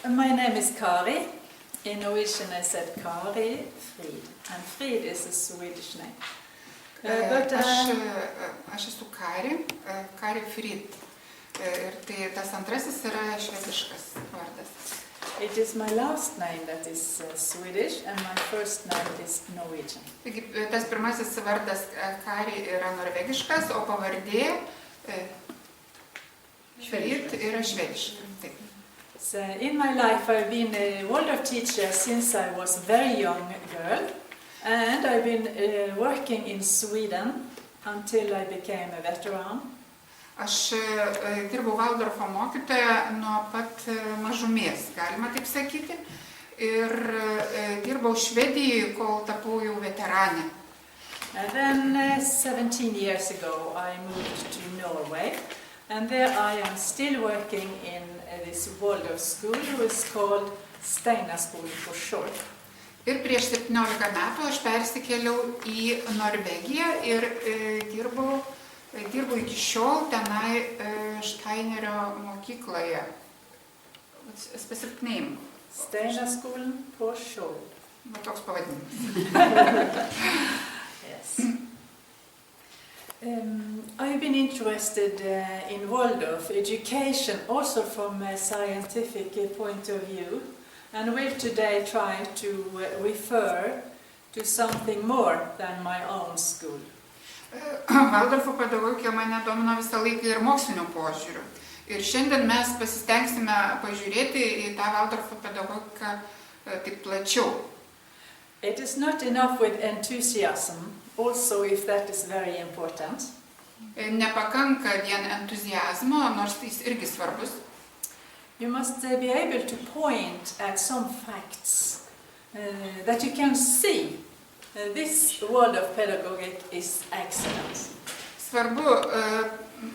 My name is Kari. In Norwegian I said Kari Frid, and Frid is a Swedish name. Aš esu Kari Frid. Ir tai tas antrasis yra švediškas vardas. It is my last name that is Swedish, and my first name is Norwegian. Taigi, tas pirmasis vardas Kari yra norvegiškas, o pavardė Frid yra švediška. Taip. So in my life I've been a Waldorf teacher since I was a very young girl, and I've been working in Sweden until I became a veteran. Aš dirbau Valdorfo mokytoja nuo pat mažumės, galima taip sakyti, ir dirbau Švedijoje, kol tapau jau veteranė. And then 17 years ago I moved to Norway, and there I am still working in this Waldorf school, which is called Steinaskolen for short. Ir prieš 17 metų aš persikėliau į Norvegiją ir dirbau iki šiol tenai Steinerio mokykloje. What's a specific name? Steinaskolen for short. Toks pavadinimas. Yes. I've been interested in Waldorf education also from a scientific point of view, and will today try to refer to something more than my own school. Valdorfo pedagogika mane domino visą laiką ir mokslinio požiūriu. Ir šiandien mes pasistengsime pažiūrėti į tą Valdorfo pedagogiką taip plačiau. It is not enough with enthusiasm, also if that is very important. Nepakanka vien entuziazmo, nors jis irgi svarbus. You must be able to point at some facts that you can see. This Waldorf pedagogic is excellent. Svarbu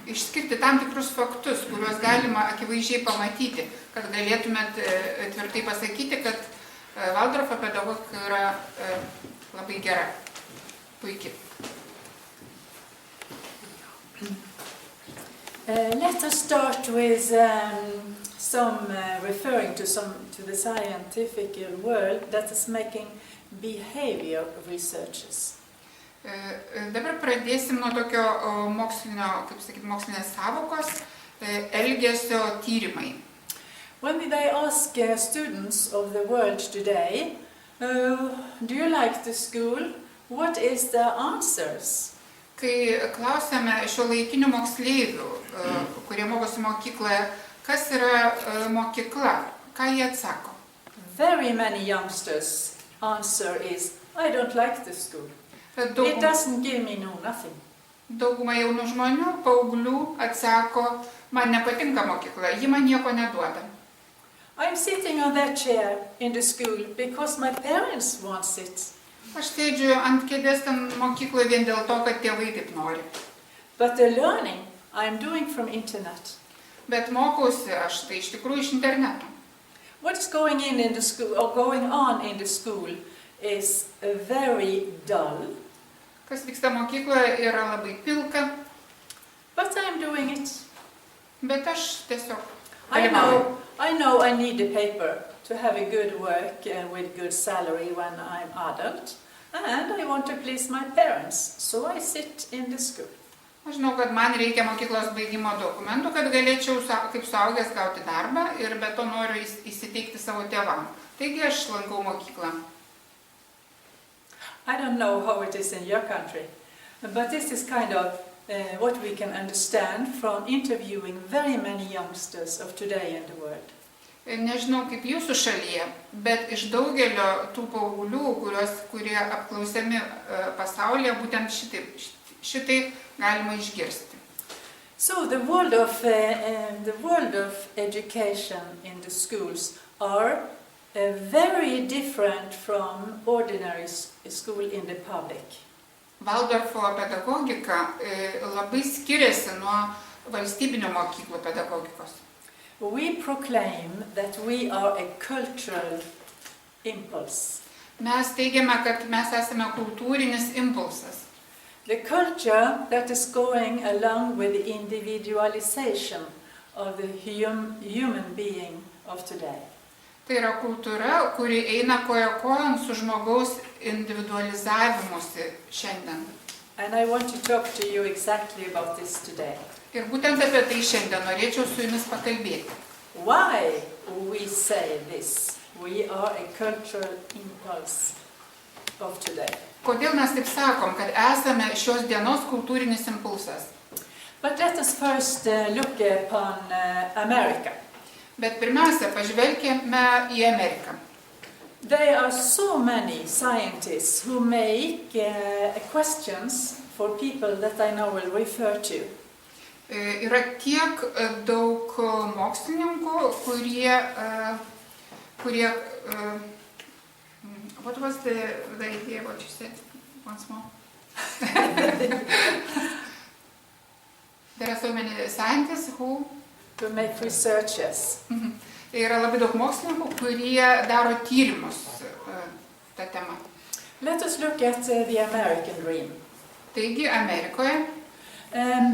išskirti tam tikrus faktus, kuriuos galima akivaizdžiai pamatyti, kad galėtumėt tvirtai pasakyti, kad Valdorfo pedagogika yra labai gera, puikiai. Let us start with referring to the scientific world that is making behavior researches. Dabar pradėsim nuo tokio mokslinės savokos, elgesio tyrimai. When they ask students of the world today, do you like the school? What is their answers? Kai klausėme šiuolaikinių moksleivių, kurie mokosi mokykloje, kas yra mokykla, ką jie atsako? Very many youngsters answer is, I don't like the school. It doesn't give me nothing. Dauguma jaunų žmonių, paauglių atsako, man nepatinka mokykla, ji man nieko neduoda. I'm sitting on that chair in the school because my parents want it. Aš sėdžiu ant kėdės ten mokykloje vien dėl to, kad tėvai taip nori. But the learning I'm doing from internet. Bet mokausi aš tai iš tikrųjų iš interneto. What is going in the school or going on in the school is very dull. Kas vyksta mokykloje yra labai pilka. But I'm doing it. Bet aš tiesiog I know I need a paper to have a good work with good salary when I'm adult, and I want to please my parents, so I sit in the school. Aš žinau, kad man reikia mokyklos baigimo dokumentų, kad galėčiau kaip suaugęs gauti darbą ir be to noriu įsiteikti savo tėvam. Taigi aš lankau mokyklą. I don't know how it is in your country, but this is kind of what we can understand from interviewing very many youngsters of today in the world. Nežinau kaip jūsų šalyje, bet iš daugelio tų paauglių, kurie apklausiami pasaulyje, būtent šitai galima išgirsti. So the world of education in the schools are very different from ordinary school in the public. Valdorfo pedagogika labai skiriasi nuo valstybinių mokyklų pedagogikos. We proclaim that we are a cultural impulse. Mes teigiame, kad mes esame kultūrinis impulsas. The culture that is going along with the individualization of the human being of today. Tai yra kultūra, kuri eina koja kojon su žmogaus individualizavimusi šiandien. And I want to talk to you exactly about this today. Ir būtent apie tai šiandien norėčiau su jumis pakalbėti. Why we say this? We are a cultural impulse of today. Kodėl mes taip sakom, kad esame šios dienos kultūrinis impulsas? But let us first look upon America. Bet pirmiausia, pažvelkime į Ameriką. There are so many scientists who make questions for people that I now will refer to. Yra tiek daug mokslininkų, kurie what was the idea, what you said once more? There are so many scientists who make researches. Yra labai daug mokslininkų, kurie daro tyrimus tą temą. Let us look at the American dream. Taigi, Amerikoje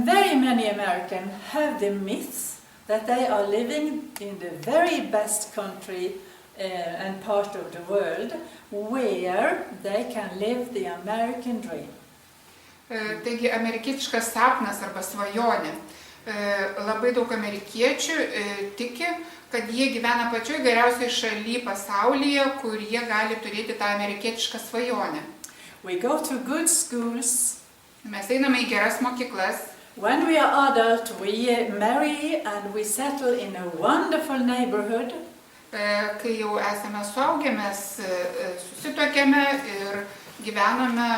very many Americans have the myth that they are living in the very best country and part of the world where they can live the American dream. Taigi, amerikietiškas sapnas arba svajonė. Labai daug amerikiečių tiki, kad jie gyvena pačioj geriausiai šaly pasaulyje, kur jie gali turėti tą amerikietišką svajonę. We go to good schools. Mes einame į geras mokyklas. When we are adult, we marry and we settle in a wonderful neighborhood. Kai jau esame suaugę, mes susituokėme ir gyvename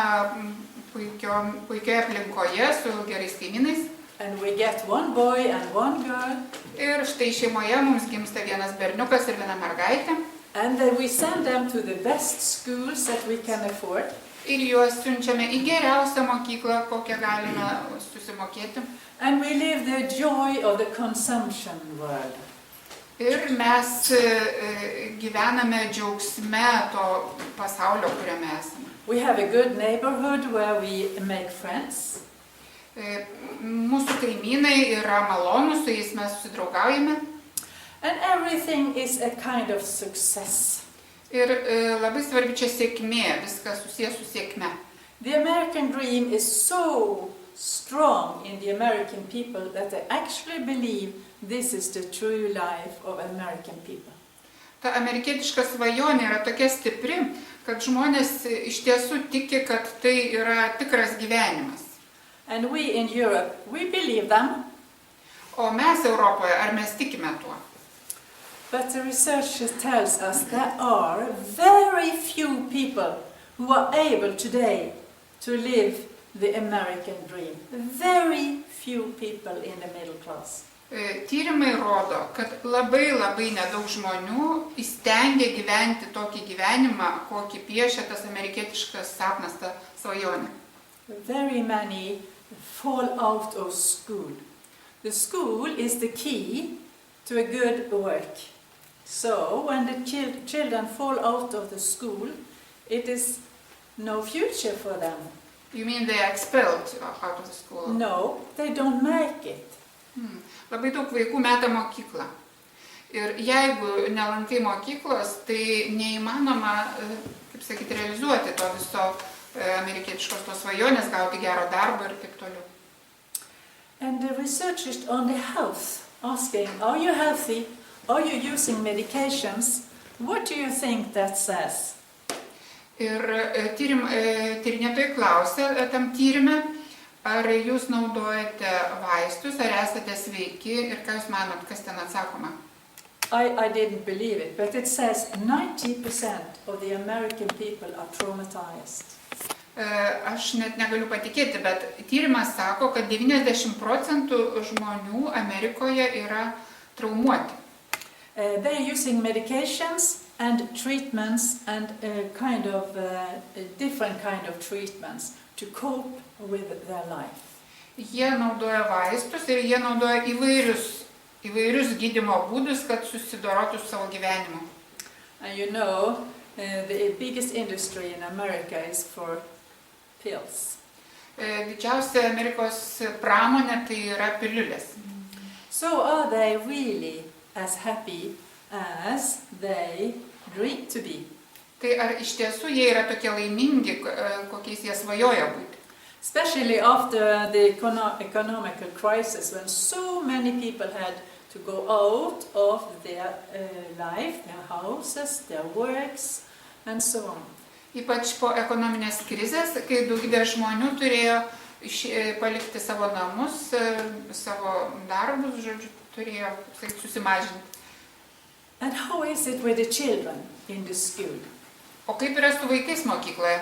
puikioje aplinkoje su gerais kaimynais. And we get one boy and one girl. Ir štai šeimoje mums gimsta vienas berniukas ir viena mergaitė. And then we send them to the best schools that we can afford. Ir juos siunčiame į geriausią mokyklą, kokią galime susimokėti. And we live the joy of the consumption world. Ir mes gyvename džiaugsme to pasaulio, kuriame esame. We have a good neighborhood where we make friends. Mūsų kaimynai yra malonūs, su jais mes susidraugaujame. And everything is a kind of success. Ir labai svarbi čia sėkmė, viskas susijęs su sėkme. The American dream is so strong in the American people that they actually believe this is the true life of American people. Ta amerikietiška svajonė yra tokia stipri, kad žmonės iš tiesų tiki, kad tai yra tikras gyvenimas. And we in Europe, we believe them. O mes Europoje, ar mes tikime tuo? But the research tells us there are very few people who are able today to live the American dream. Very few people in the middle class. Tyrimai rodo, kad labai nedaug žmonių įstengia gyventi tokį gyvenimą, kokį piešia tas amerikietiškas sapnas, ta svajonė. Very many fall out of school. The school is the key to a good work. So when the children fall out of the school, it is no future for them. You mean they are expelled out of the school? No, they don't make it. Labai daug vaikų meta mokyklą. Ir jeigu nelankai mokyklos, tai neįmanoma, kaip sakyti, realizuoti to viso amerikietiškos tos svajonės, gauti gero darbo ir taip toliau. And the researchers on the health asking, are you healthy? Are you using medications? What do you think that says? Ir tyrinėtojai klausė tam tyrime, ar jūs naudojate vaistus, ar esate sveiki ir ką jūs manot, kas ten atsakoma? I didn't believe it, but it says 90% of the American people are traumatized. Aš net negaliu patikėti, bet tyrimas sako, kad 90% žmonių Amerikoje yra traumuoti. They are using medications and treatments and different kind of treatments to cope with their life. Jie naudoja vaistus ir jie naudoja įvairius gydymo būdus, kad susidorotų su savo gyvenimu. And you know, the biggest industry in America is for pills. Didžiausia Amerikos pramonė tai yra piliulės. So are they really as happy as they dream to be. Tai ar iš tiesų jie yra tokie laimingi, kokiais jie svajoja būti? Especially after the economical crisis, when so many people had to go out of their life, their houses, their works, and so on. Ypač po ekonominės krizės, kai daugybė žmonių turėjo palikti savo namus, savo darbus, žodžiu, turėjo susimažinti. And how is it with the children in the school? O kaip yra su vaikais mokykloje?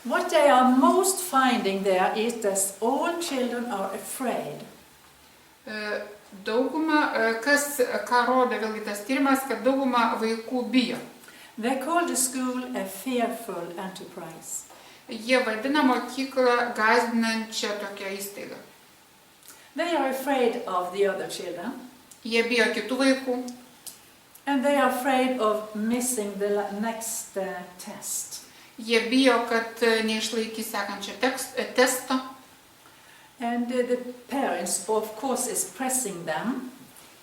What they are most finding there is that all children are afraid. Dauguma, ką rodo vėlgi tas tyrimas, kad dauguma vaikų bijo. They call the school a fearful enterprise. Jie vadina mokyklą gąsdinančią tokią įstaigą. They are afraid of the other children. Jie bijo kitų vaikų. And they are afraid of missing the next test. Jie bijo, kad neišlaikys sekančio testo. And the parents, of course, is pressing them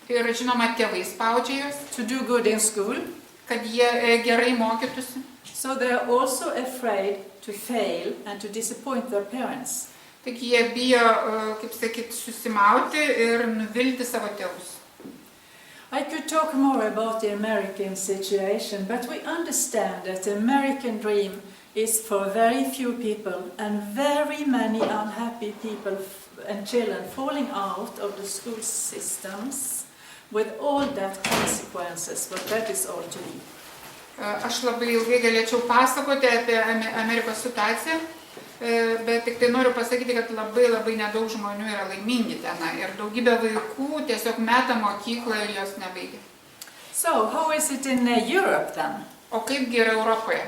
Ir žinoma, tėvai spaudžia juos, to do good in school. kad jie gerai mokytųsi. So they are also afraid to fail and to disappoint their parents. Taigi jie bijo, kaip sakyt, susimauti ir nuvilti savo tėvus. I could talk more about the American situation, but we understand that the American dream is for very few people and very many unhappy people and children falling out of the school systems with all that consequences, but that is all to be. Aš labai ilgai galėčiau pasakoti apie Amerikos situaciją, bet tik tai noriu pasakyti, kad labai nedaug žmonių yra laimingi tenai ir daugybė vaikų tiesiog meta mokyklą ir jos nebaigia. So, how is it in Europe then? O kaipgi yra Europoje?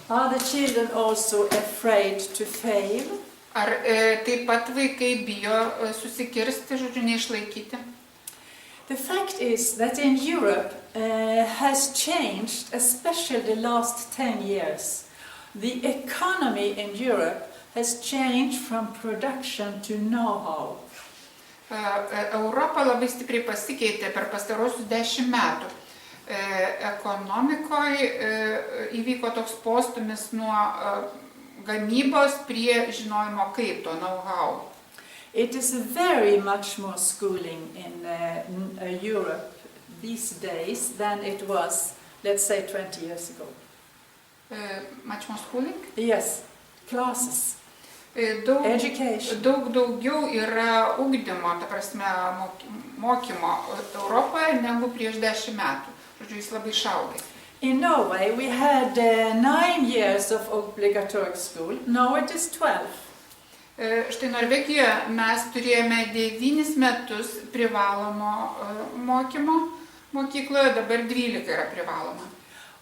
Are the children also afraid to fail? Ar taip pat vaikai bijo susikirsti, žodžiu, neišlaikyti? The fact is that in Europe has changed, especially the last 10 years. The economy in Europe has changed from production to know-how. Europa labai stipriai pasikeitė per pastarosius 10 metų. Ekonomikoje įvyko toks postūmis nuo gamybos prie žinojimo kaip, to know-how. It is very much more schooling in Europe these days than it was, let's say, 20 years ago. Much more schooling? Yes, classes, education. Daug daugiau yra ugdymo, ta prasme, mokymo Europoje negu prieš 10 metų. Žodžiu, jis labai išaugė. In Norway we had 9 years of obligatory school, now it is 12. Štai Norvegijoje mes turėjome 9 metus privalomo mokymo mokykloje, dabar 12 yra privaloma.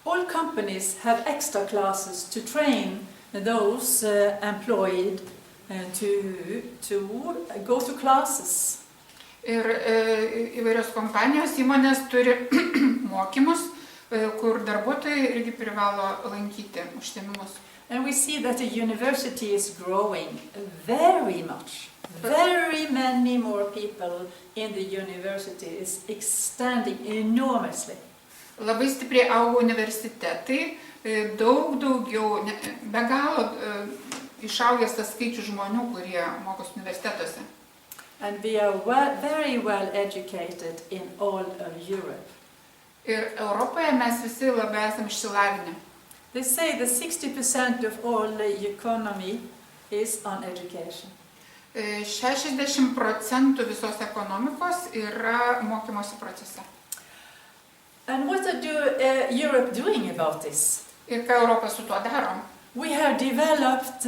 All companies have extra classes to train those employed to go to classes. Ir įvairios kompanijos, įmonės turi mokymus, kur darbuotojai irgi privalo lankyti užsiėmimus. And we see that the university is growing very much. Very many more people in the university is extending enormously. Labai stipriai auga universitetai, daug daugiau, be galo išaugęs tas skaičius žmonių, kurie mokosi universitetuose. And we are very well educated in all of Europe. Ir Europoje mes visi labai esam išsilavinę. They say that 60% of all the economy is on education. 60% visos ekonomikos yra mokymosi procese. And what are Europe doing about this? Ir ką Europa su tuo daro? We have developed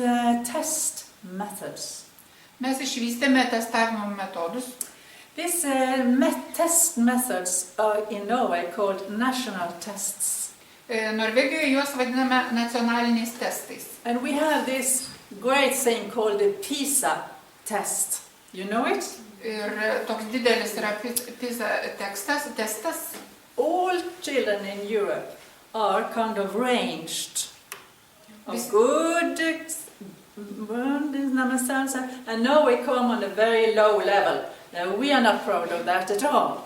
test methods. Mes išvystėme testavimo metodus. These test methods are in Norway called national tests. Norvegijoje juos vadiname nacionaliniais testais. And we have this great thing called the PISA test. You know it? Ir toks didelis yra PISA testas. All children in Europe are kind of ranged of good, and now we come on a very low level. We are not proud of that at all.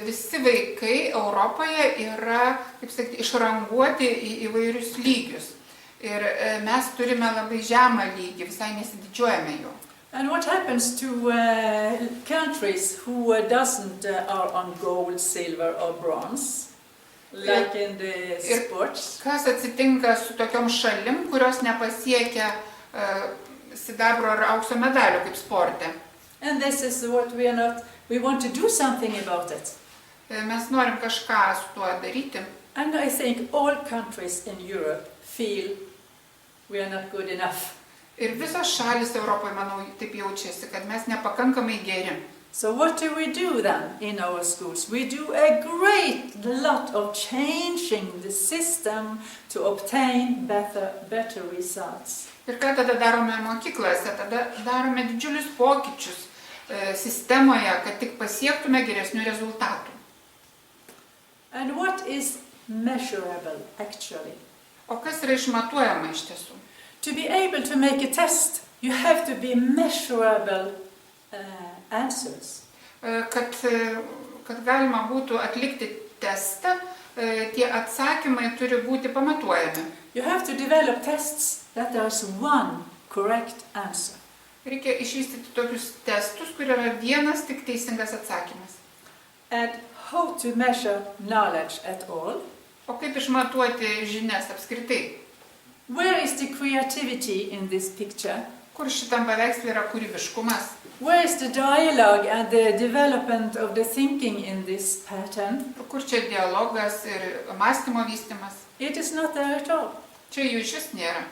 visi vaikai Europoje yra, kaip sakyti, išranguoti į įvairius lygius. Ir mes turime labai žemą lygį, visai nesididžiuojame jo. And what happens to countries who are on gold, silver or bronze, like in the sports? Kas atsitinka su tokiom šalim, kurios nepasiekia sidabro ar aukso medalių kaip sporte? And this is what we want to do something about it. Mes norim kažką su tuo daryti. And I think all countries in Europe feel we are not good enough. Ir visos šalis Europoje, manau, taip jaučiasi, kad mes nepakankamai geri. So what do we do then in our schools? We do a great lot of changing the system to obtain better results. Ir ką tada darome mokyklose? Tada darome didžiulius pokyčius sistemoje, kad tik pasiektume geresnių rezultatų. And what is measurable actually? O kas yra išmatuojama iš tiesų? To be able to make a test, you have to be measurable answers. Kad galima būtų atlikti testą, tie atsakymai turi būti pamatuojami. You have to develop tests that there's one correct answer. Reikia išvystyti tokius testus, kur yra vienas tik teisingas atsakymas. And how to measure knowledge at all? O kaip išmatuoti žinias apskritai? Where is the creativity in this picture? Kur šitam paveikslui yra kūrybiškumas? Where is the dialogue and the development of the thinking in this pattern? Kur čia dialogas ir mąstymo vystymas? It is not there at all. Čia jų išvis nėra.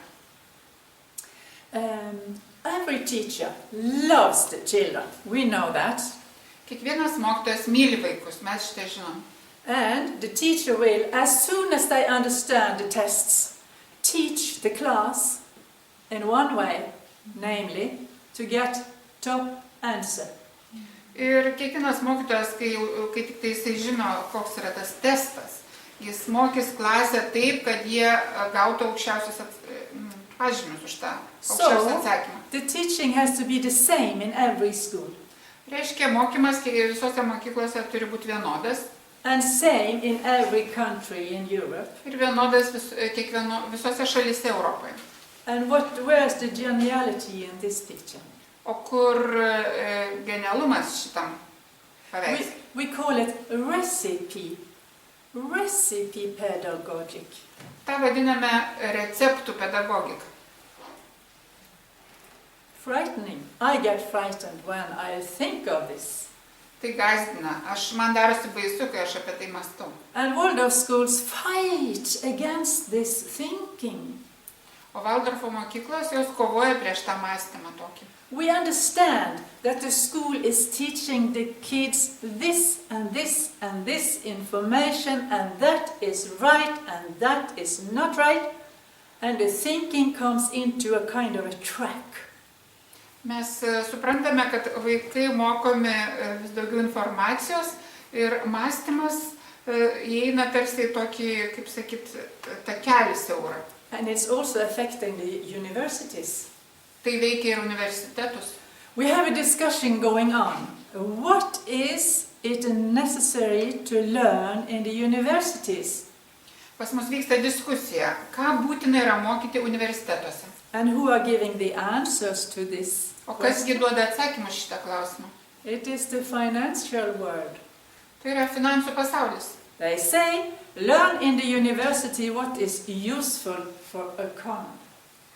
Every teacher loves the children. We know that. Kiekvienas mokytojas myli vaikus, mes šitą žinom. And the teacher will, as soon as they understand the tests, teach the class in one way, namely to get top answer. Ir kiekvienas mokytojas, kai tik tai jisai žino, koks yra tas testas, jis mokys klasę taip, kad jie gautų aukščiausius pažymius už tą aukščiausią atsakymą. The teaching has to be the same in every school. Reiškia, mokymas visose mokyklose turi būti vienodas. And same in every country in Europe. Ir vienodas visose šalyse Europoje. And where is the geniality in this picture? O kur genialumas šitam paveiksle? We call it recipe pedagogic. Ta vadiname receptų pedagogika. Frightening. I get frightened when I think of this. Tai gazdina. Man darosi baisu, kai aš apie tai mąstau. And Waldorf schools fight against this thinking. O Waldorfo mokyklos jos kovoja prieš tą mąstymą tokį. We understand that the school is teaching the kids this and this and this information, and that is right and that is not right, and the thinking comes into a kind of a track. Mes suprantame, kad vaikai mokomi vis daugiau informacijos ir mąstymas įeina tarsi į tokį, kaip sakyt, takelį siaurą. And it's also affecting the universities. Tai veikia ir universitetus. We have a discussion going on. What is it necessary to learn in the universities? Pas mus vyksta diskusija, ką būtina yra mokyti universitetuose. And who are giving the answers to this? O kasgi duoda atsakymus šitą klausimą? It is the financial world. Tai yra finansų pasaulis. They say, learn in the university what is useful for a economy.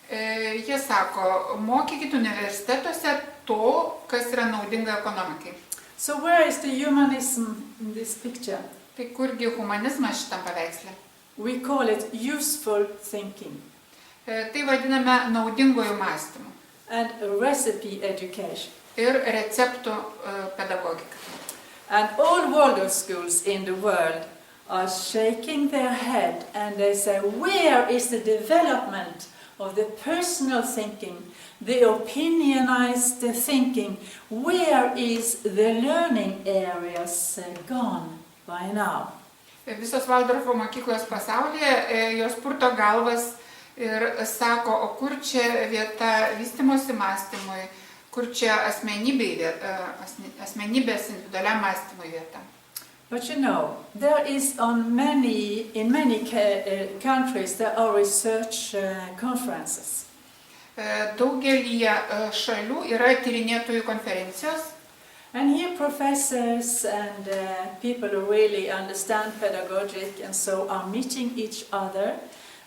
Jie sako, mokykit universitetuose to, kas yra naudinga ekonomikai. So where is the humanism in this picture? Tai kurgi humanizmas šitam paveiksle? We call it useful thinking. Tai vadiname naudingojų mąstymu. And recipe education. Ir receptų pedagogika. And all Waldorf schools in the world are shaking their head and they say, where is the development of the personal thinking, the opinionized thinking, where is the learning areas gone by now? Visos Waldorfo mokyklos pasaulyje, jos purto galvas ir sako, o kur čia vieta vystymosi mąstymui, kur čia asmenybės individualiam mąstymui vieta. But you know, there is in many countries there are research conferences. Daugelį šalių yra tyrinėtojų konferencijos. And here professors and people who really understand pedagogic and so are meeting each other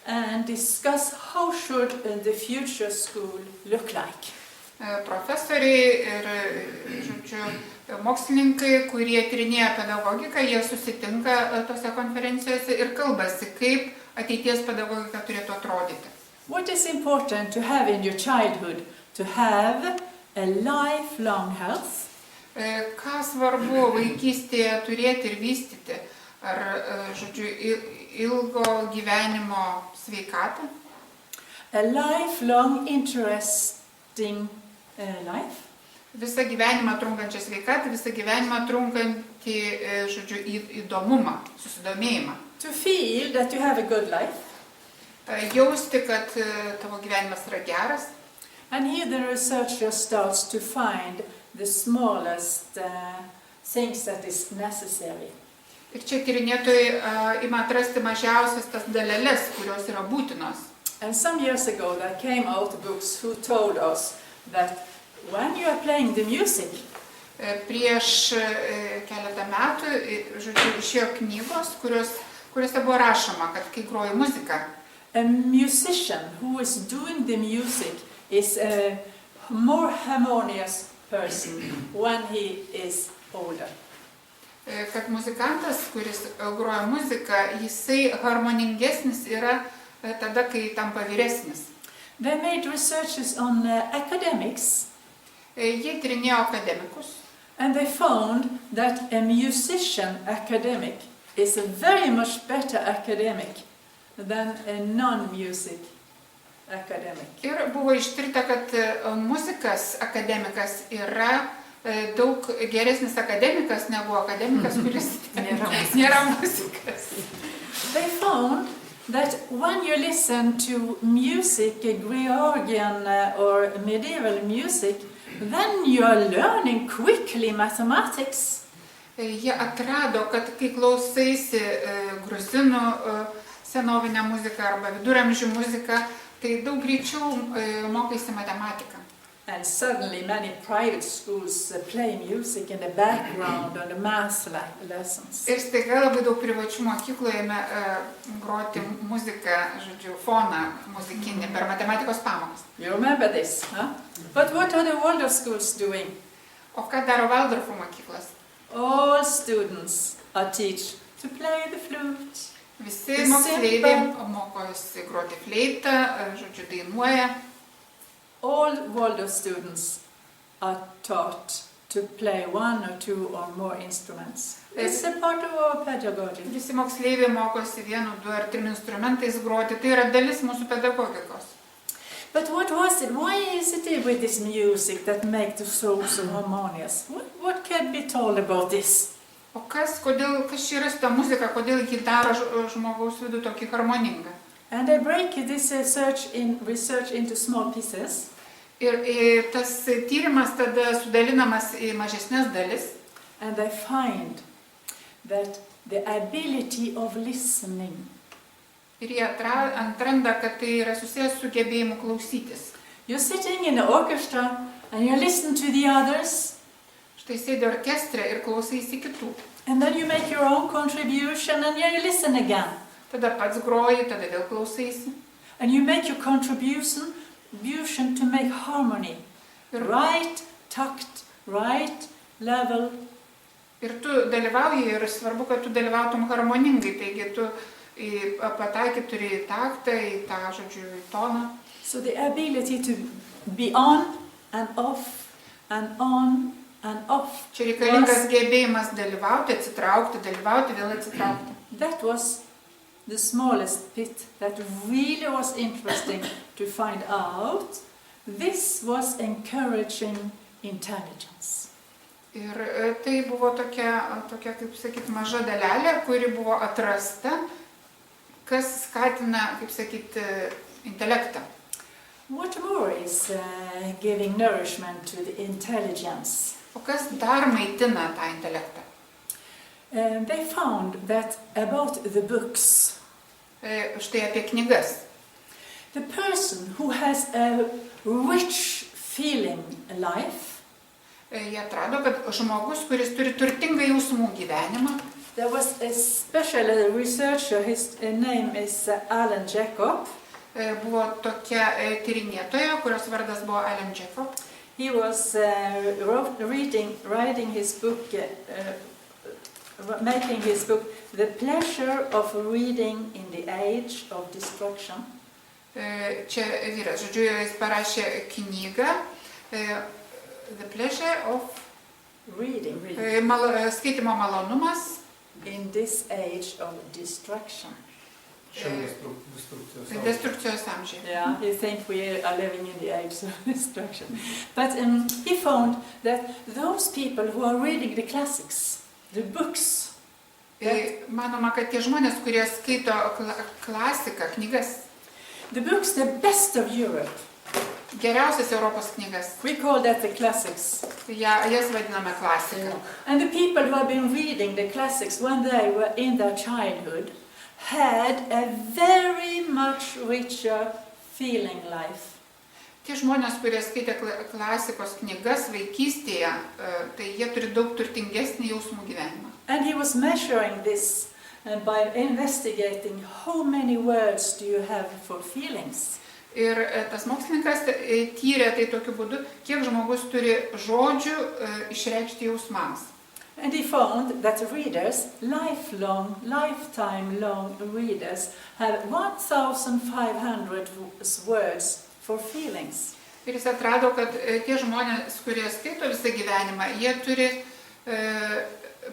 and discuss how should the future school look like. Profesoriai ir, žodžiu, mokslininkai, kurie tyrinėja pedagogiką, jie susitinka tose konferencijose ir kalbasi, kaip ateities pedagogika turėtų atrodyti. What is important to have in your childhood? To have a lifelong health. Ką svarbu vaikystėje turėti ir vystyti? Ar, žodžiu, ilgo gyvenimo sveikatą? A lifelong interesting life. Visą gyvenimą trunkančią sveikatą, visą gyvenimą trunkantį, žodžiu, įdomumą, susidomėjimą. To feel that you have a good life. Jausti, kad tavo gyvenimas yra geras. And here the researcher starts to find the smallest things that is necessary. Ir čia tyrinėtojai ima atrasti mažiausias tas daleles, kurios yra būtinos. And some years ago there came out books who told us that when you are playing the music, Prieš keletą metų, žodžiu, išėjo knygos, kuriuose buvo rašoma, kad kai groji muziką, a musician who is doing the music is a more harmonious person when he is older. Kad muzikantas, kuris groja muziką, jisai harmoningesnis yra tada, kai tampa vyresnis. They made researches on academics. Jie tyrinėjo akademikus. And they found that a musician academic is a very much better academic than a non-music academic. Ir buvo ištirta, kad muzikas akademikas yra daug geresnis akademikas negu akademikas, kuris nėra muzikas. They found that when you listen to music, Gregorian or medieval music, then you are learning quickly mathematics. Jie atrado, kad kai klausaisi gruzinų senovinę muziką arba viduramžių muziką, tai daug greičiau mokaisi matematiką. And suddenly many private schools play music in the background on the math lessons. Ir staiga labai daug privačių mokyklų ėmė groti muziką, žodžiu, foną muzikinį per matematikos pamokas. You remember this, huh? But what are the Waldorf schools doing? O ką daro Valdorfo mokyklos? All students are taught to play the flute. Visi moksleiviai mokosi groti fleitą, žodžiu, dainuoja. All Waldorf students are taught to play one or two or more instruments. It's a part of our pedagogy. Visi moksleiviai mokosi 1, 2 ar 3 instrumentais groti, tai yra dalis mūsų pedagogikos. But what was it? Why is it with this music that makes the soul so harmonious? What can be told about this? O kas čia yra su ta muzika, kodėl ji daro žmogaus vidų tokį harmoningą? And they break this research into small pieces. Ir tas tyrimas tada sudalinamas į mažesnės dalis. And they find that the ability of listening. Ir jie atranda, kad tai yra susijęs su gebėjimu klausytis. You're sitting in the orchestra and you listen to the others. Štai sėdi orkestre ir klausaisi kitų. And then you make your own contribution and you listen again. Tada pats groji, tada vėl klausaisi. And you make your contribution to make harmony. Right tact, right level. Ir tu dalyvauji ir svarbu, kad tu dalyvautum harmoningai. Taigi tu pataikyt turi į taktą, į tą, žodžiu, į toną. So the ability to be on and off and on and off. Čia reikalingas gebėjimas dalyvauti, atsitraukti, dalyvauti, vėl atsitraukti. That was the smallest bit that really was interesting to find out. This was encouraging intelligence. Ir tai buvo tokia, kaip sakyt, maža dalelė, kuri buvo atrasta, kas skatina, kaip sakyt, intelektą. What more is giving nourishment to the intelligence? O kas dar maitina tą intelektą? they found that about the books, Štai apie knygas. the person who has a rich feeling life, Jie atrado, kad žmogus, kuris turi turtingą jausmų gyvenimą, there was a special researcher, his name is Alan Jacob. Buvo tokia tyrinėtoja, kurios vardas buvo Alan Jacob. He was writing his book, making his book, The Pleasure of Reading in the Age of Destruction. Čia vyras, žodžiu, jis parašė knygą The Pleasure of Reading skaitimo malonumas in this age of destruction. Destrukcijos amžiai. Yeah, you think we are living in the age of destruction. But he found that those people who are reading the classics, the books, Manoma, kad tie žmonės, kurie skaito klasiką, knygas, the books, the best of Europe, geriausias Europos knygas, we call that the classics. jas vadiname klasika. And the people who have been reading the classics when they were in their childhood had a very much richer feeling life. Tie žmonės, kurie skaitė klasikos knygas vaikystėje, tai jie turi daug turtingesnį jausmų gyvenimą. And he was measuring this by investigating how many words do you have for feelings. Ir tas mokslininkas tyrė tai tokiu būdu, kiek žmogus turi žodžių išreikšti jausmams. And he found that readers, lifetime long readers, have 1,500 words for feelings. Ir jis atrado, kad tie žmonės, kurie skaito visą gyvenimą, jie turi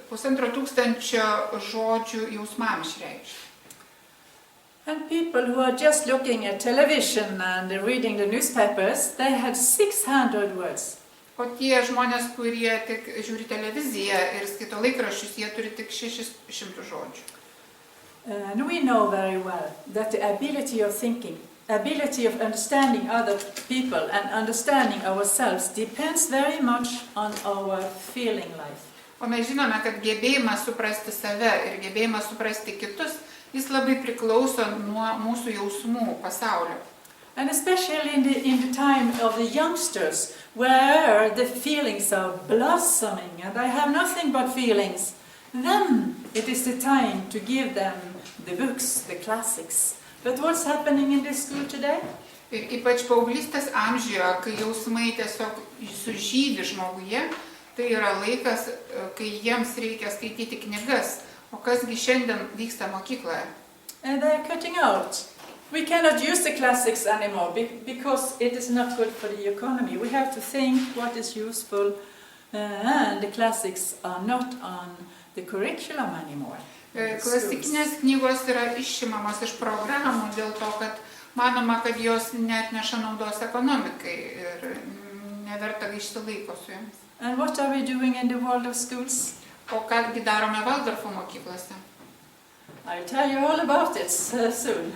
1500 žodžių jausmams išreikšti. And people who are just looking at television and reading the newspapers, they had 600 words. O tie žmonės, kurie tik žiūri televiziją ir skaito laikraščius, jie turi tik 600 žodžių. And we know very well that the ability of thinking, ability of understanding other people and understanding ourselves depends very much on our feeling life. O mes žinome, kad gebėjimas suprasti save ir gebėjimas suprasti kitus, jis labai priklauso nuo mūsų jausmų pasaulio. And especially in the time of the youngsters, where the feelings are blossoming and they have nothing but feelings, then it is the time to give them the books, the classics. But what's happening in this school today? Ir ypač paauglystės amžiuje, kai jausmai tiesiog sužydi žmoguje, tai yra laikas, kai jiems reikia skaityti knygas. O kasgi šiandien vyksta mokykloje? And they're cutting out. We cannot use the classics anymore because it is not good for the economy. We have to think what is useful, and the classics are not on the curriculum anymore. Klasikinės knygos yra išimamos iš programų dėl to, kad manoma, kad jos neatneša naudos ekonomikai ir neverta gaišti laiko su jomis. And what are we doing in the world of schools? O kągi darome Valdorfo mokyklose? I'll tell you all about it soon.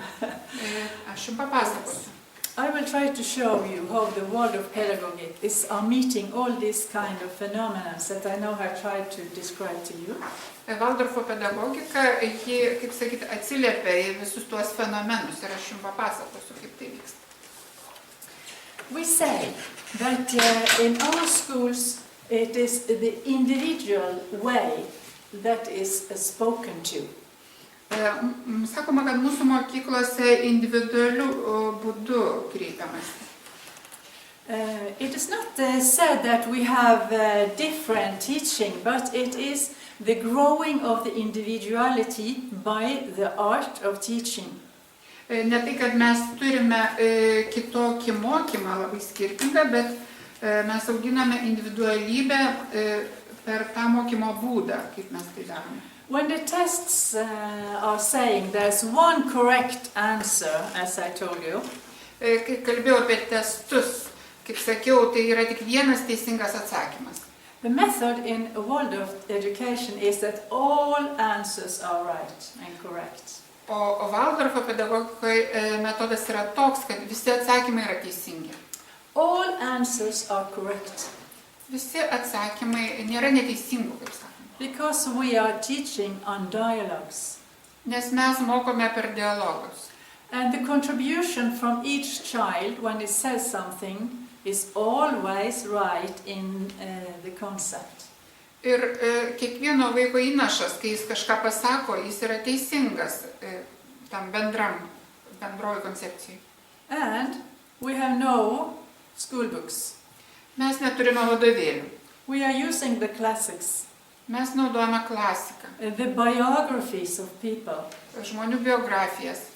Aš jums papasakosiu. I will try to show you how the world of pedagogy is meeting all these kind of phenomena that I know I tried to describe to you. Valdorfo pedagogika, ji, kaip sakyti, atsiliepia į visus tuos fenomenus ir aš jums papasakosiu, kaip tai vyksta. We say that in our schools it is the individual way that is spoken to. Sakoma, kad mūsų mokyklose individualių būdų kreipiamasi. It is not said that we have different teaching, but it is the growing of the individuality by the art of teaching. Ne tai, kad mes turime kitokį mokymą, labai skirtingą, bet mes auginame individualybę per tą mokymo būdą, kaip mes tai darome. When the tests are saying there's one correct answer, as I told you, Kai kalbėjau apie testus, kaip sakiau, tai yra tik vienas teisingas atsakymas. the method in a world of education is that all answers are right and correct. O Valdorfo pedagogikoje metodas yra toks, kad visi atsakymai yra teisingi. All answers are correct. Visi atsakymai nėra neteisingų, kaip sakoma. Because we are teaching on dialogues. Nes mes mokome per dialogus. And the contribution from each child when it says something is always right in the concept. Ir kiekvieno vaiko įnašas, kai jis kažką pasako, jis yra teisingas tam bendroji koncepcijai. And we have no school books. Mes neturime vadovėlių. We are using the classics, Mes naudojame klasiką, the biographies of people. žmonių biografijas.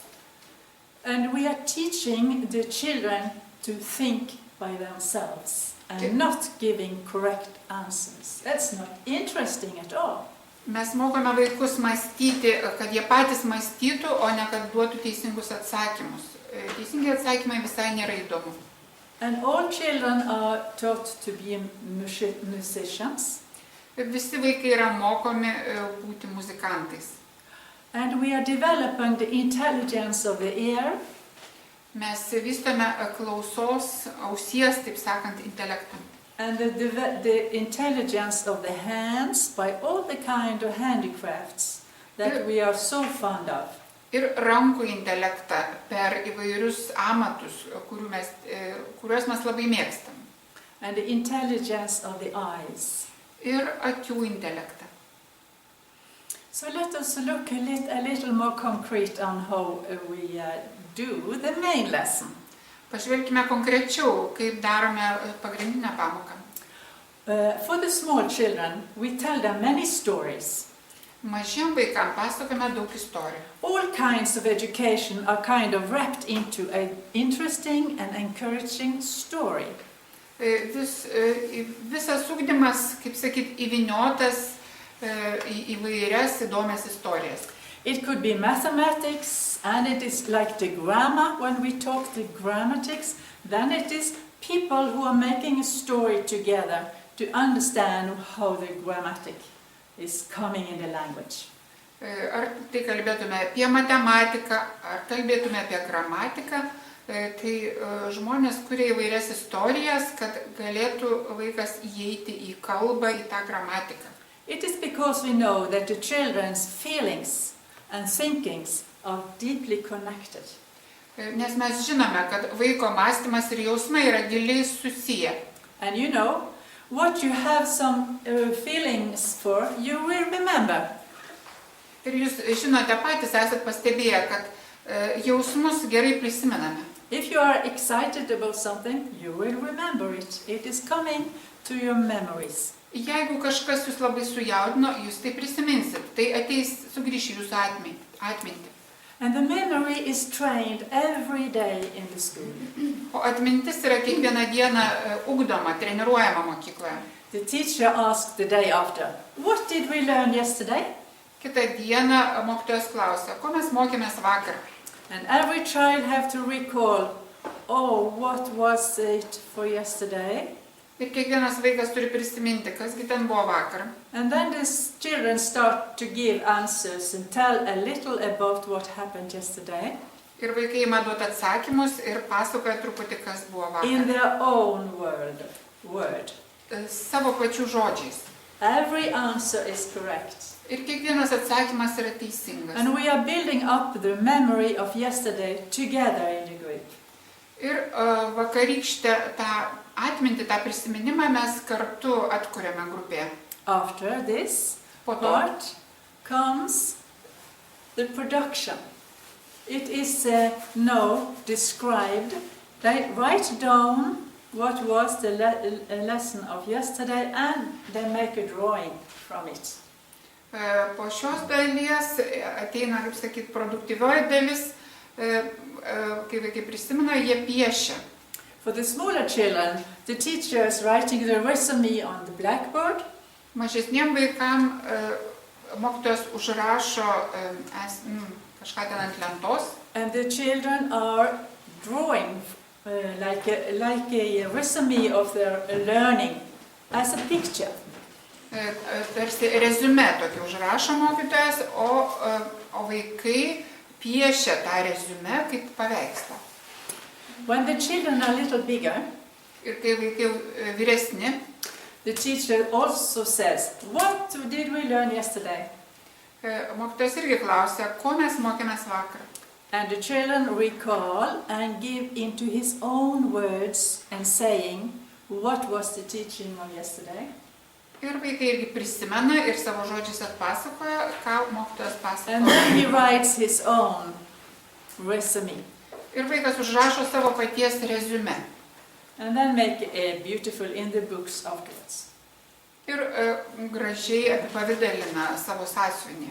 And we are teaching the children to think by themselves and not giving correct answers. That's not interesting at all. Mes mokome vaikus mąstyti, kad jie patys mąstytų, o ne kad duotų teisingus atsakymus. Teisingi atsakymai visai nėra įdomu. And all children are taught to be musicians. Visi vaikai yra mokomi būti muzikantais. And we are developing the intelligence of the ear. Mes vystome klausos, ausies, taip sakant, intelektą. And the intelligence of the hands by all the kind of handicrafts that we are so fond of. Ir rankų intelektą per įvairius amatus, kuriuos mes labai mėgstam. And the intelligence of the eyes. Ir akių intelektą. So let us look a little more concrete on how we do the main lesson. Pažvelkime konkrečiau, kaip darome pagrindinę pamoką. For the small children, we tell them many stories. Mažiem vaikam pasakome daug istorijų. All kinds of education are kind of wrapped into an interesting and encouraging story. Visas ugdymas, kaip sakyt, įvyniotas į įvairias įdomias istorijas. It could be mathematics, and it is like the grammar. When we talk the grammatics, then it is people who are making a story together to understand how the grammatic is coming in the language. Ar tai kalbėtume apie matematiką, ar kalbėtume apie gramatiką, tai žmonės kuria įvairias istorijas, kad galėtų vaikas įeiti į kalbą, į tą gramatiką. It is because we know that the children's feelings and thinkings are deeply connected. Nes mes žinome, kad vaiko mąstymas ir jausmai yra giliai susiję. And you know, what you have some feelings for, you will remember. Ir jūs žinote patys, esat pastebėję, kad jausmus gerai prisimename. If you are excited about something, you will remember it. It is coming to your memories. Jeigu kažkas jūs labai sujaudino, jūs tai prisiminsit, tai ateis, sugrįš į jūsų atmintį. And the memory is trained every day in the school. O atmintis yra kiekvieną dieną ugdoma, treniruojama mokykloje. The teacher asked the day after, what did we learn yesterday? Kitą dieną mokytojas klausia, ko mes mokėmės vakar. And every child have to recall, oh, what was it for yesterday? Ir kiekvienas vaikas turi prisiminti, kasgi ten buvo vakar. And then the children start to give answers and tell a little about what happened yesterday. Ir vaikai ima duoti atsakymus ir pasakoja truputį, kas buvo vakar. In their own word. Savo pačių žodžiais. Every answer is correct. Ir kiekvienas atsakymas yra teisingas. And we are building up the memory of yesterday together in the group. Ir vakarykštę tą atmintį, tą prisiminimą mes kartu atkuriame grupėje. After this part comes the production. It is now described. They write down what was the lesson of yesterday and they make a drawing from it. Po šios dalies ateina, kaip sakyt, produktyvioji dalis, kai vaikai prisimena, jie piešia. For the smaller children, the teacher is writing the resume on the blackboard. Mažesniem vaikam mokytojas užrašo kažką ten ant lentos. And the children are drawing like a resume of their learning as a picture. Tarsi reziumė tokį užrašo mokytojas, o vaikai piešia tą reziumė kaip paveikslą. When the children are a little bigger, Ir kai vaikai vyresni, the teacher also says, "What did we learn yesterday?" Mokytojas irgi klausia, ko mes mokėmės vakar. And the children recall and give into his own words and saying, "What was the teaching of yesterday?" Ir vaikai irgi prisimena ir savo žodžiais atpasakoja, ką mokytojas And pasakoja. then he writes his own resume. Ir vaikas užrašo savo paties reziumę. And then make a beautiful in the books afterwards. Ir gražiai apipavidalina savo sąsiuvinį.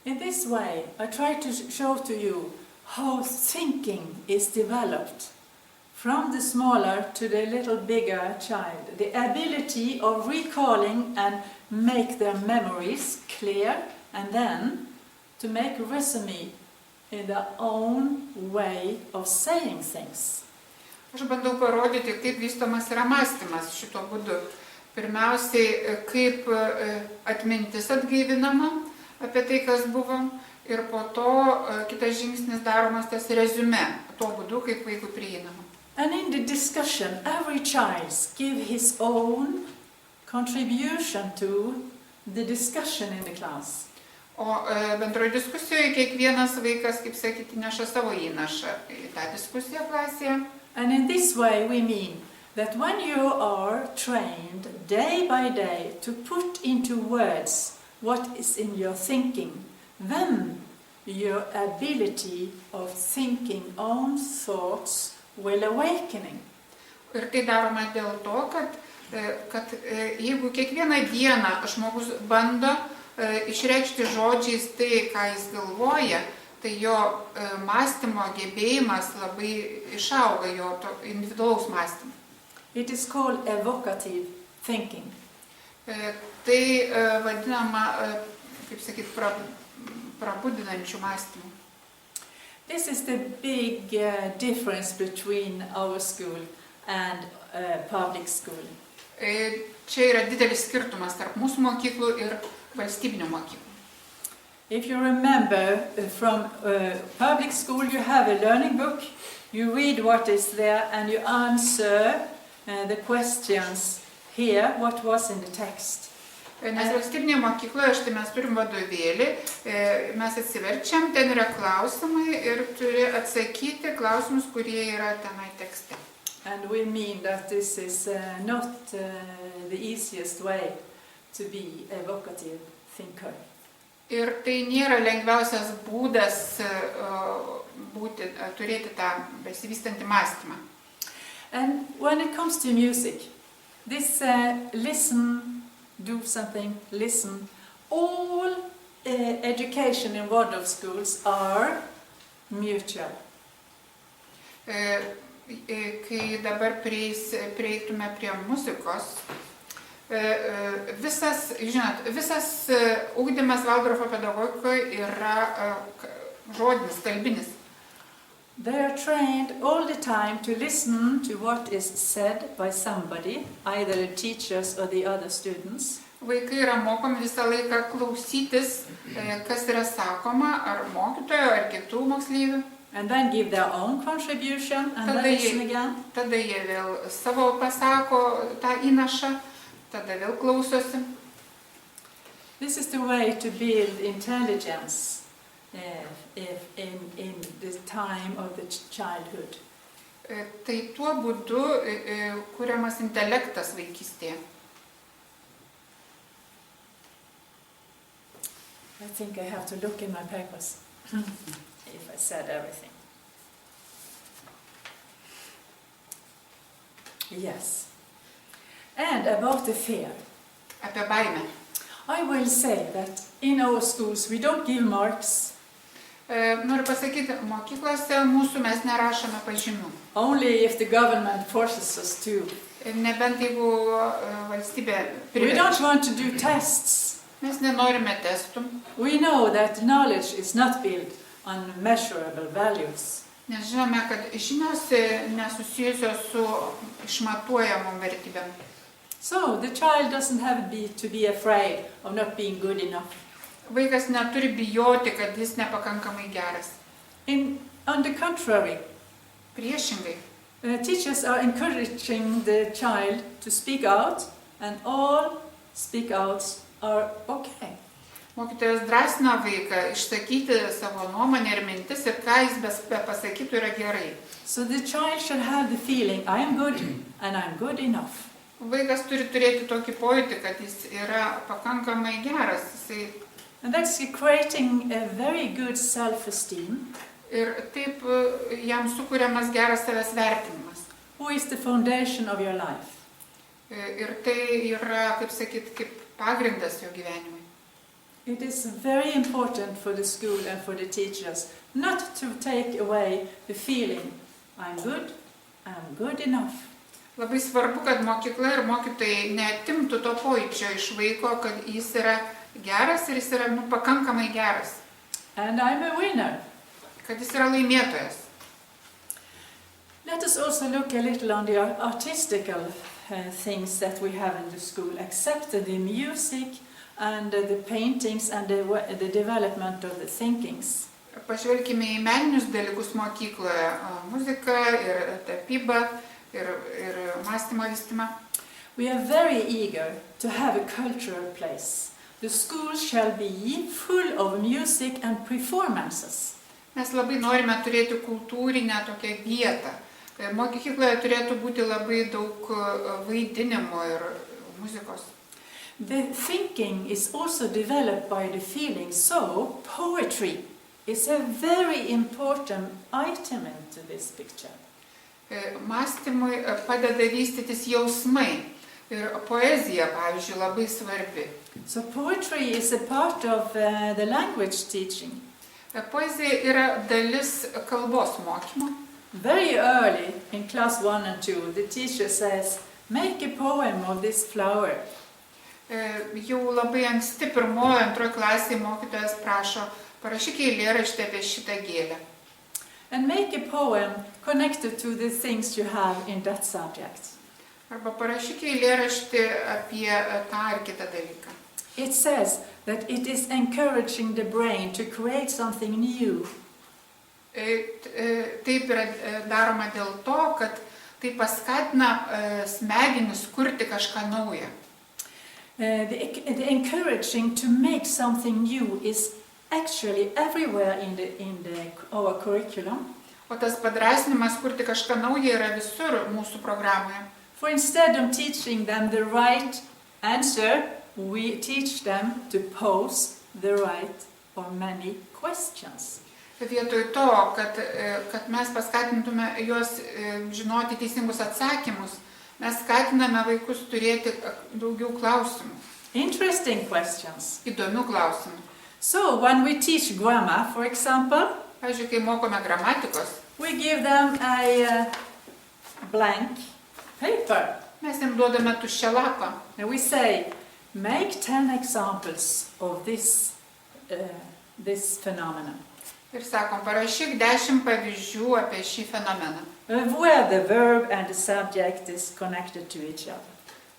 In this way, I try to show to you how thinking is developed from the smaller to the little bigger child. The ability of recalling and make their memories clear, and then to make a resume in their own way of saying things. Aš bandau parodyti, kaip vystomas yra mąstymas šito būdu. Pirmiausiai, kaip atmintis atgaivinama apie tai, kas buvo, ir po to kitas žingsnis daromas tas reziumė, tuo būdu, kaip vaikui prieinama. And in the discussion, every child give his own contribution to the discussion in the class. O bendroje diskusijoje kiekvienas vaikas, kaip sakyti, neša savo įnašą į tą diskusiją klasėje. And in this way we mean that when you are trained day by day to put into words what is in your thinking, then your ability of thinking own thoughts will awakening. Ir tai daroma dėl to, kad jeigu kiekvieną dieną žmogus bando išreikšti žodžiais tai, ką jis galvoja, tai jo mąstymo gebėjimas labai išauga, jo individualaus mąstymo. It is called evocative thinking. Tai vadinama, kaip sakyt, prabudinančių mąstymų. This is the big difference between our school and public school. Čia yra didelis skirtumas tarp mūsų mokyklų ir valstybinių mokyklų. If you remember from public school, you have a learning book, you read what is there and you answer the questions here, what was in the text. Nes valstybinėje mokykloje, štai mes turim vadovėlį, mes atsiverčiam, ten yra klausimai ir turi atsakyti klausimus, kurie yra tenai tekste. And we mean that this is not the easiest way to be a evocative thinker. Ir tai nėra lengviausias būdas turėti tą besivystantį mąstymą. And when it comes to music, this listen, do something, listen, all education in Waldorf schools are mutual. Kai dabar prieitume prie muzikos, visas ugdymas Valdorfo pedagogikoje yra žodinis, kalbinis. They are trained all the time to listen to what is said by somebody, either the teachers or the other students. Vaikai yra mokomi visą laiką klausytis, kas yra sakoma, ar mokytojo, ar kitų moksleivių. And then give their own contribution and then listen again. Tada jie vėl savo pasako tą įnašą, tada vėl klausosi. This is the way to build intelligence in the time of the childhood. Tai tuo būdu kuriamas intelektas vaikystėje. I think I have to look in my papers if I said everything. Yes. And about the fear. Apie baimę. I will say that in our schools we don't give marks. Noriu pasakyti, mokyklose mūsų mes nerašome pažymių. Only if the government forces us to. Nebent jeigu valstybė We don't priverčia. want to do tests. Mes nenorime testų, We know that knowledge is not built on measurable values. nes žinome, kad žinios nesusijusios su išmatuojamom vertybėm. So the child doesn't have to be afraid of not being good enough. Vaikas neturi bijoti, kad jis nepakankamai geras. On the contrary, Priešingai, teachers are encouraging the child to speak out and all speak outs are okay. Mokytojas drąsina vaiką išsakyti savo nuomonę ir mintis ir ką jis pasakytų yra gerai. So the child should have the feeling, I am good and I'm good enough. Vaikas turi turėti tokį pojūtį, kad jis yra pakankamai geras. And that's creating a very good self-esteem. Ir taip jam sukūriamas geras savęs vertinimas. Who is the foundation of your life? Ir tai yra, kaip sakyt, kaip pagrindas jo gyvenimui. It is very important for the school and for the teachers not to take away the feeling, I'm good enough. Labai svarbu, kad mokykla ir mokytojai neatimtų to pojūčio iš vaiko, kad jis yra geras ir jis yra pakankamai geras. And I'm a winner. Kad jis yra laimėtojas. Let us also look a little on the artistical things that we have in the school, except the music and the paintings and the development of the thinkings. Pažvelkime į meninius dalykus mokykloje, muziką ir tapybą ir mąstymo vystymą. We are very eager to have a cultural place. The school shall be full of music and performances. Mes labai norime turėti kultūrinę tokią vietą. Mokykloje turėtų būti labai daug vaidinimo ir muzikos. The thinking is also developed by the feeling, so poetry is a very important item into this picture. Mąstymui padeda vystytis jausmai ir poezija, pavyzdžiui, labai svarbi. So poetry is a part of the language teaching. Poezija yra dalis kalbos mokymo. Very early in class 1 and 2, the teacher says, make a poem of this flower. Jau labai anksti pirmojo, antrojo klasėje mokytojas prašo, parašyk eilėraštį apie šitą gėlę. And make a poem connected to the things you have in that subject. Arba parašyk eilėraštį apie tą ar kitą dalyką. It says that it is encouraging the brain to create something new. Taip yra daroma dėl to, kad tai paskatina smegenis kurti kažką naują. The encouraging to make something new is actually everywhere in our curriculum. O tas padrąsinimas kurti kažką naują yra visur mūsų programoje. For instead of teaching them the right answer, we teach them to pose the right or many questions. Vietoj to, kad mes paskatintume juos žinoti teisingus atsakymus, mes skatiname vaikus turėti daugiau klausimų. Interesting questions. Įdomių klausimų. So when we teach grammar, for example, pavyzdžiui, kai mokome gramatikos, we give them a blank paper. Mes jiems duodame tuščią lapą. And we say, make 10 examples of this phenomenon. Ir sakom, parašyk 10 pavyzdžių apie šį fenomeną. Where the verb and the subject is connected to each other.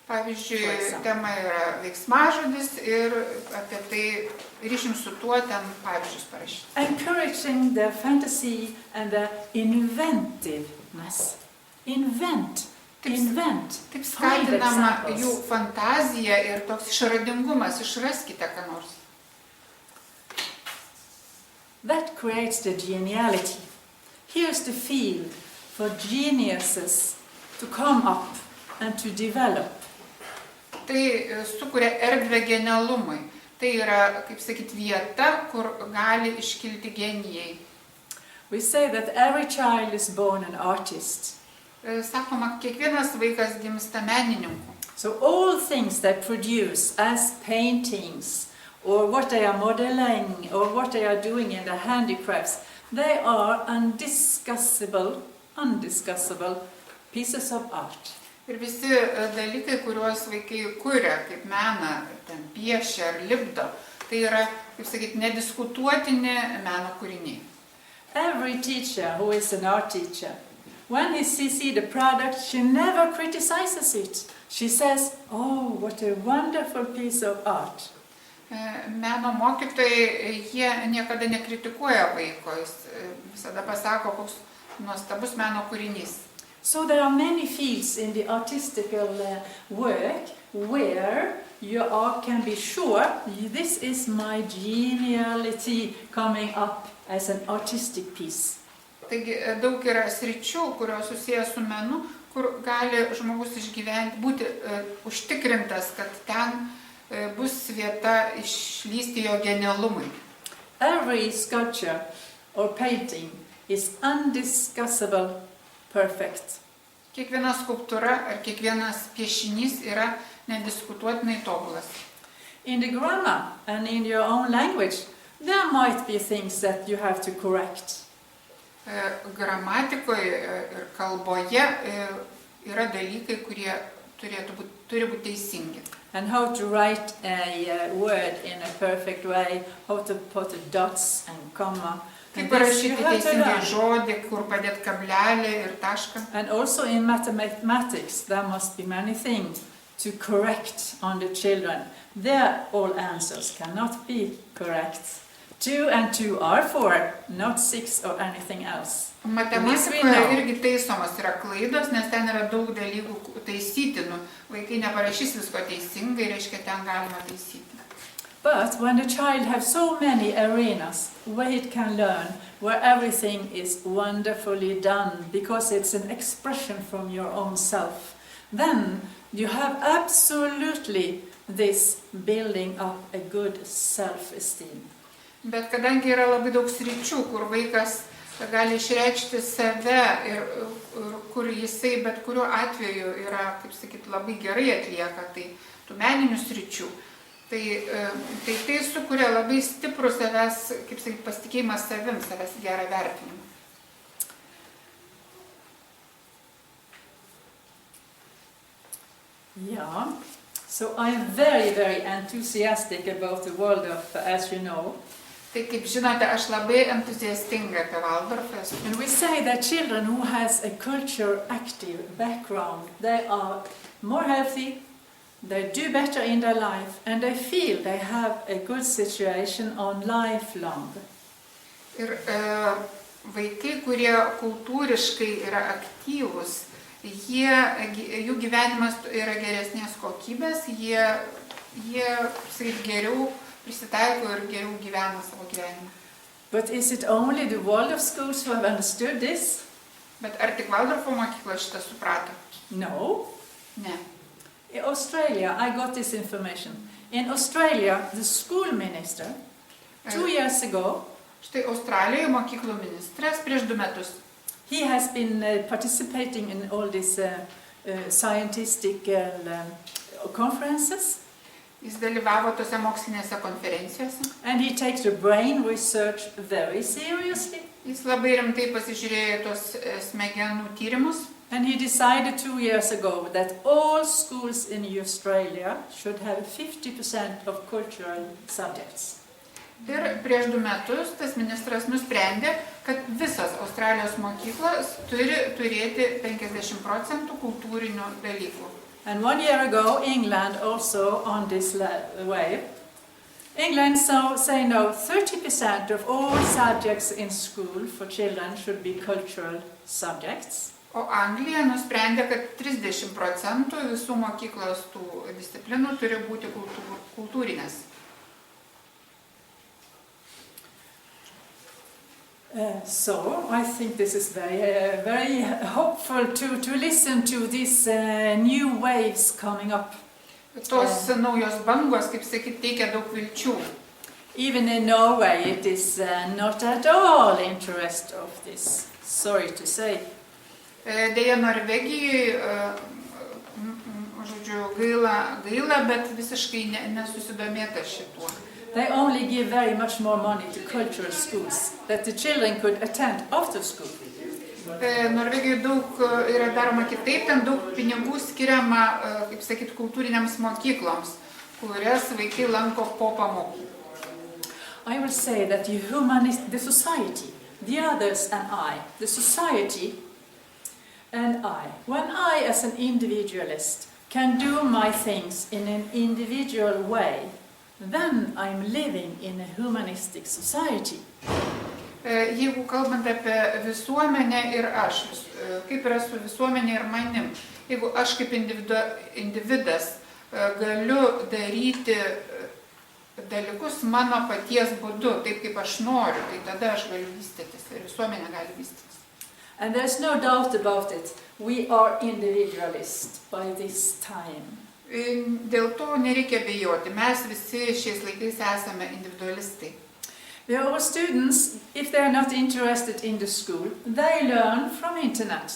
Pavyzdžiui, tema yra veiksmažodis ir apie tai ryšim su tuo ten pavyzdžius parašyti. Encouraging the fantasy and the inventiveness. Invent. Taip skatinama jų fantazija ir toks išradingumas, išraskite ką nors. That creates the geniality. Here's the field for geniuses to come up and to develop. Tai sukuria erdvę genialumui. Tai yra, kaip sakyt, vieta, kur gali iškilti genijai. We say that every child is born an artist. Sakoma, kiekvienas vaikas gimsta menininku. So all things they produce as paintings, or what they are modeling, or what they are doing in the handicrafts, they are undiscussable pieces of art. Ir visi dalykai, kuriuos vaikai kuria, kaip meną, ten piešia ar lipdo, tai yra, kaip sakyt, nediskutuotini meno kūriniai. Every teacher who is an art teacher, when she sees the product, she never criticizes it. She says, oh, what a wonderful piece of art. Meno mokytojai, jie niekada nekritikuoja vaiko, jis visada pasako, koks nuostabus meno kūrinys. So there are many fields in the artistical work where you can be sure this is my geniality coming up as an artistic piece. Taigi daug yra sričių, kurios susijęs su menu, kur gali žmogus būti užtikrintas, kad ten bus vieta išlysti jo genialumui. Every sculpture or painting is undiscussable perfect. Kiekviena skulptūra ar kiekvienas piešinys yra nediskutuotinai tobulas. In the grammar and in your own language, there might be things that you have to correct. Gramatikoje ir kalboje yra dalykai, kurie turi būti teisingi. And how to write a word in a perfect way, how to put dots and comma. Kaip parašyti teisingai žodį, kur padėti kablelį ir tašką. And also in mathematics, there must be many things to correct on the children. Their all answers cannot be correct. 2 and 2 are 4, not 6 or anything else. Matematikoje irgi taisomos yra klaidos, nes ten yra daug dalykų taisytinų. Vaikai neparašys visko teisingai, reiškia ten galima taisyti. But when the child has so many arenas where it can learn, where everything is wonderfully done because it's an expression from your own self, then you have absolutely this building up a good self-esteem. Bet kadangi yra labai daug sričių, kur vaikas gali išreikšti save ir kur jisai bet kuriuo atveju yra, kaip sakyti, labai gerai atlieka, tai tų meninių sričių, tai sukuria labai stiprų savęs, kaip sakyti, pasitikėjimą savim, savęs gerą vertinimą. Yeah, so I'm very, very enthusiastic about the Waldorf, as you know. Tai kaip žinote, aš labai entuziastinga apie Waldorfą. And we say that children who has a culture active background, they are more healthy, they do better in their life, and they feel they have a good situation on lifelong. Ir vaikai, kurie kultūriškai yra aktyvūs, jų gyvenimas yra geresnės kokybės, jie geriau prisitaiko ir geriau gyvena savo gyvenimą. But is it only the Waldorf schools who have understood this? Bet ar tik Waldorfo mokykla šitą suprato? No. Ne. In Australia, I got this information. In Australia, the school minister, 2 years ago, štai Australijoje mokyklų ministras prieš 2 metus. He has been participating in all these scientific conferences. Jis dalyvavo tose mokslinėse konferencijose. And he takes the brain research very seriously. Jis labai rimtai pasižiūrėjo tos smegenų tyrimus. And he decided 2 years ago that all schools in Australia should have 50% of cultural subjects. Ir prieš 2 metus tas ministras nusprendė, kad visas Australijos mokyklos turi turėti 50% kultūrinių dalykų. And 1 year ago, England also on this wave. England say no, 30% of all subjects in school for children should be cultural subjects. O Anglija nusprendė, kad 30% visų mokyklos tų disciplinų turi būti kultūrinės. So I think this is very hopeful to listen to these new waves coming up. Tos naujos bangos, kaip sakyti, teikia daug vilčių. Even in Norway, it is not at all interest of this. Sorry to say. Deja, Norvegijoje, gaila, bet visiškai nesusidomėta šituo. They only give very much more money to cultural schools that the children could attend after school. Norvegijoje daug yra daroma kitaip, ten daug pinigų skiriama, kaip sakyti, kultūriniams mokykloms, kurias vaikai lanko po pamokų. I will say that the society, the others and I, the society and I, when I as an individualist can do my things in an individual way, then I'm living in a humanistic society. Jeigu kalbant apie visuomenę ir aš, kaip yra su visuomenė ir manim, jeigu aš kaip individas galiu daryti dalykus mano paties būdu, taip kaip aš noriu, tai tada aš galiu vystytis ir visuomenė gali vystytis. And there's no doubt about it. We are individualists by this time. Dėl to nereikia bijoti, mes visi šiais laikais esame individualistai. Our students, if they are not interested in the school, they learn from internet.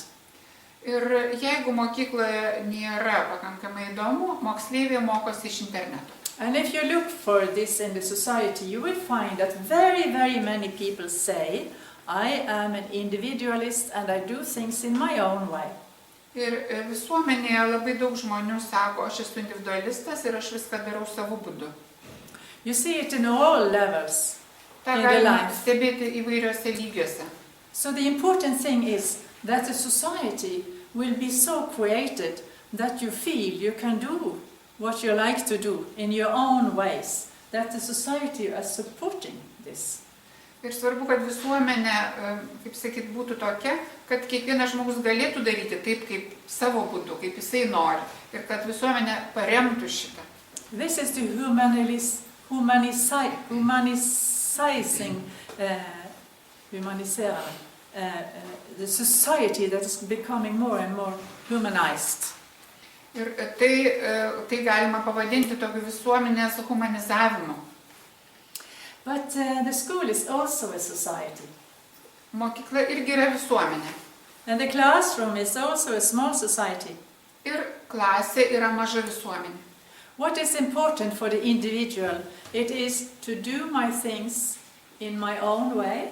Ir jeigu mokykloje nėra pakankamai įdomu, moksleiviai mokosi iš interneto. And if you look for this in the society, you will find that very, very many people say, I am an individualist and I do things in my own way. Ir visuomenėje labai daug žmonių sako, aš esu individualistas ir aš viską darau savo būdu. You see it in all levels. Ta In the galima life. stebėti įvairiose lygiuose. So the important thing is that the society will be so created that you feel you can do what you like to do in your own ways, that the society is supporting this. Ir svarbu, kad visuomenė, kaip sakyt, būtų tokia, kad kiekvienas žmogus galėtų daryti taip, kaip savo būdu, kaip jisai nori. Ir kad visuomenė paremtų šitą. This is the the society that is becoming more and more humanized. Ir tai galima pavadinti tokiu visuomenės humanizavimu. But the school is also a society. Mokykla irgi yra visuomenė. And the classroom is also a small society. Ir klasė yra maža visuomenė. What is important for the individual? It is to do my things in my own way.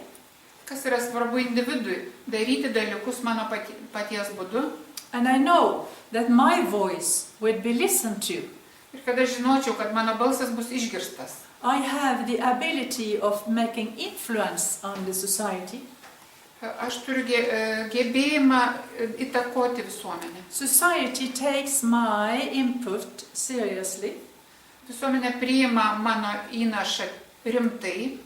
Kas yra svarbu individui? Daryti dalykus mano paties būdu. And I know that my voice would be listened to. Ir kad aš žinočiau, kad mano balsas bus išgirstas. I have the ability of making influence on the society. Aš turiu gebėjimą įtakoti visuomenę. Society takes my input seriously. Visuomenė priima mano įnašą rimtai.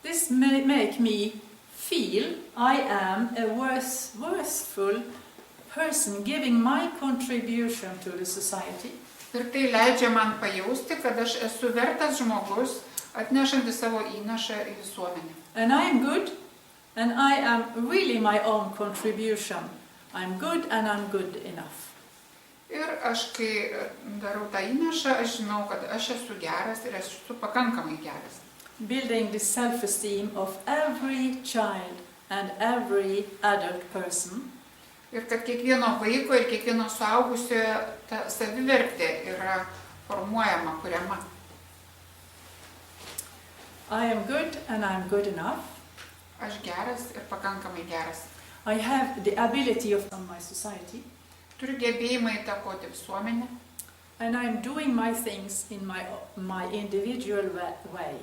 This may make me feel I am a worthful person giving my contribution to the society. Ir tai leidžia man pajausti, kad aš esu vertas žmogus, atnešantis savo įnašą į visuomenę. And I am good, and I am really my own contribution. I'm good and I'm good enough. Ir aš, kai darau tą įnašą, aš žinau, kad aš esu geras ir esu pakankamai geras. Building the self-esteem of every child and every adult person. Ir kad kiekvieno vaiko ir kiekvieno suaugusiojo ta savivertė yra formuojama, kuriama. I am good and I'm good enough. Aš geras ir pakankamai geras. I have the ability of my society. Turiu gebėjimą įtakoti visuomenę. And I'm doing my things in my individual way.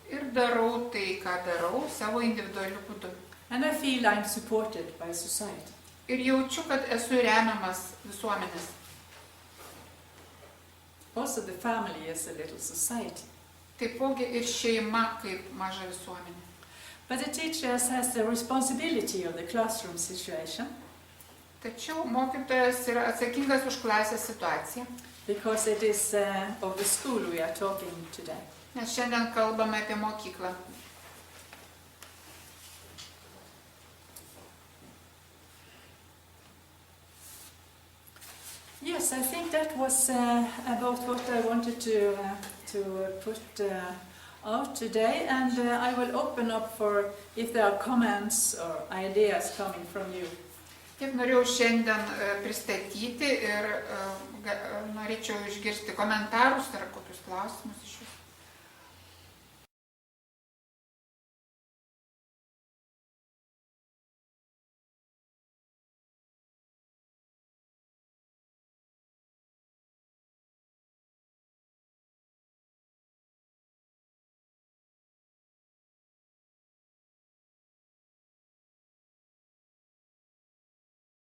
Ir darau tai, ką darau, savo individualiu būdu. And I feel I'm supported by society. Ir jaučiu, kad esu remiamas visuomenės. Also the family is a little society. Taipogi ir šeima kaip maža visuomenė. But the teachers has the responsibility of the classroom situation. Tačiau mokytojas yra atsakingas už klasės situaciją. Because it is of the school we are talking today. Nes šiandien kalbame apie mokyklą. Yes, I think that was about what I wanted to put out today, and I will open up for if there are comments or ideas coming from you. Tiek norėjau šiandien pristatyti ir norėčiau išgirsti komentarus ar kokius klausimus iš jūsų.